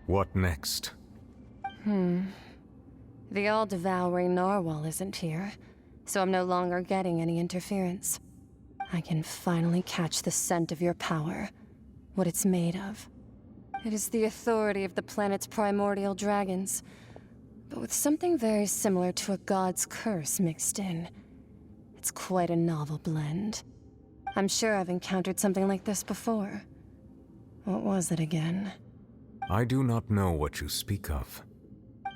What next? The all-devouring narwhal isn't here, so I'm no longer getting any interference. I can finally catch the scent of your power, what it's made of. It is the authority of the planet's primordial dragons, but with something very similar to a god's curse mixed in. It's quite a novel blend. I'm sure I've encountered something like this before. What was it again? I do not know what you speak of.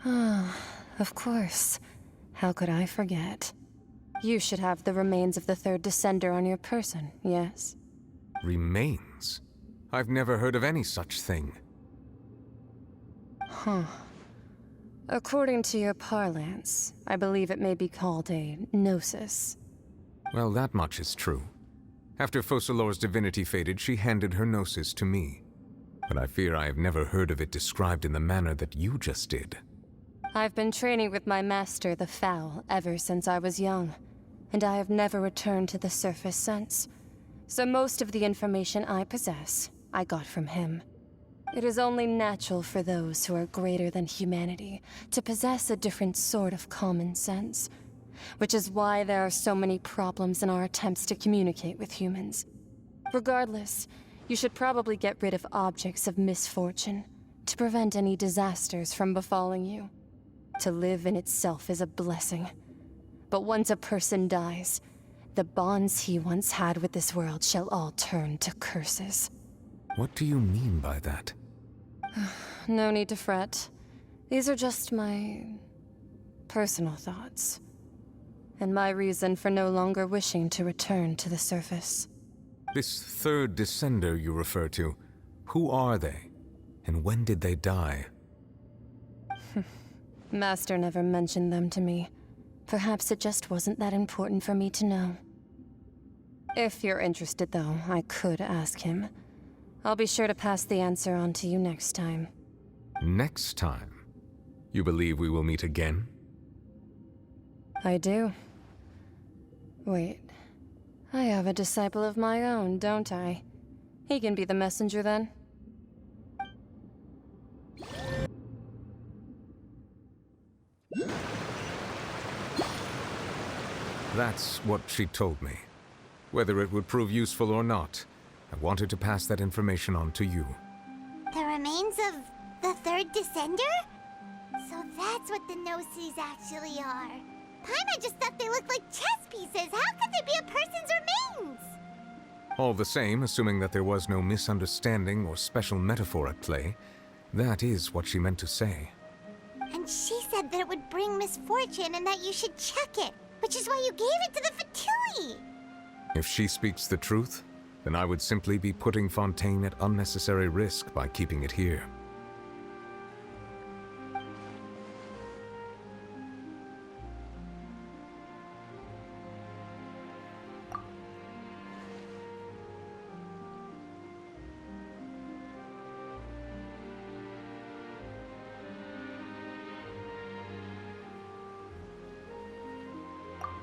Ah, of course. How could I forget? You should have the remains of the third descender on your person, yes? Remains? I've never heard of any such thing. Huh. According to your parlance, I believe it may be called a gnosis. Well, that much is true. After Focalor's divinity faded, she handed her gnosis to me. But I fear I have never heard of it described in the manner that you just did. I've been training with my master, the Foul, ever since I was young, and I have never returned to the surface since. So most of the information I possess, I got from him. It is only natural for those who are greater than humanity to possess a different sort of common sense, which is why there are so many problems in our attempts to communicate with humans. Regardless, you should probably get rid of objects of misfortune to prevent any disasters from befalling you. To live in itself is a blessing. But once a person dies, the bonds he once had with this world shall all turn to curses. What do you mean by that? No need to fret. These are just my personal thoughts, and my reason for no longer wishing to return to the surface. This third descender you refer to, who are they? And when did they die? Master never mentioned them to me. Perhaps it just wasn't that important for me to know. If you're interested, though, I could ask him. I'll be sure to pass the answer on to you next time. Next time? You believe we will meet again? I do. Wait. I have a disciple of my own, don't I? He can be the messenger then. That's what she told me. Whether it would prove useful or not, I wanted to pass that information on to you. The remains of the third descender? So that's what the Gnosis actually are. Paimon just thought they looked like chess pieces. How could they be a person's remains? All the same, assuming that there was no misunderstanding or special metaphor at play, that is what she meant to say. And she said that it would bring misfortune and that you should check it, which is why you gave it to the Fatui. If she speaks the truth, then I would simply be putting Fontaine at unnecessary risk by keeping it here.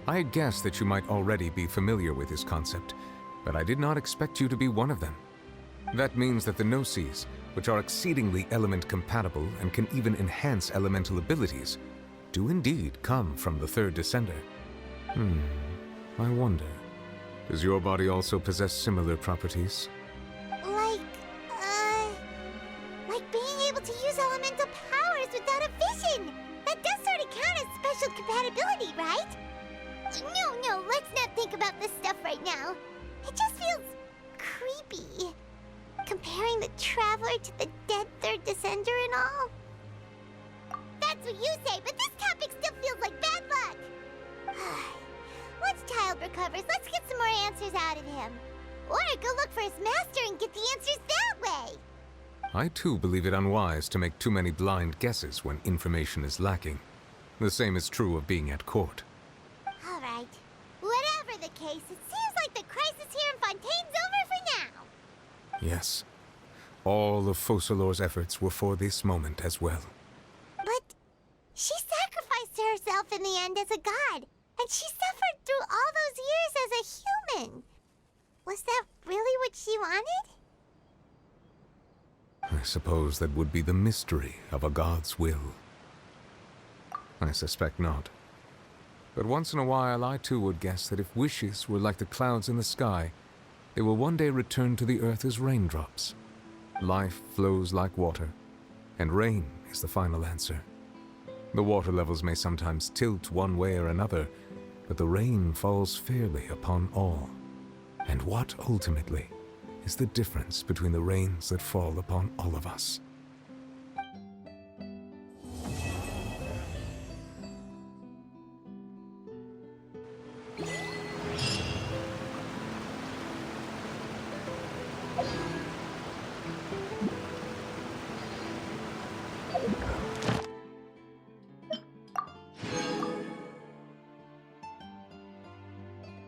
I had guessed that you might already be familiar with this concept, but I did not expect you to be one of them. That means that the Gnosis, which are exceedingly element-compatible and can even enhance elemental abilities, do indeed come from the third descender. I wonder, does your body also possess similar properties? Like being able to use elemental powers without a vision. That does sort of count as special compatibility, right? No, let's not think about this stuff right now. It just feels creepy. Comparing the Traveler to the dead third descender and all. That's what you say, but this topic still feels like bad luck. Once Child recovers, let's get some more answers out of him. Or go look for his master and get the answers that way. I too believe it unwise to make too many blind guesses when information is lacking. The same is true of being at court. All right. Whatever the case, it seems like the crisis here in Fontaine's over for now. Yes. All of Focalor's efforts were for this moment as well. But she sacrificed herself in the end as a god, and she suffered through all those years as a human. Was that really what she wanted? I suppose that would be the mystery of a god's will. I suspect not. But once in a while, I too would guess that if wishes were like the clouds in the sky, they will one day return to the earth as raindrops. Life flows like water, and rain is the final answer. The water levels may sometimes tilt one way or another, but the rain falls fairly upon all. And what, ultimately, is the difference between the rains that fall upon all of us?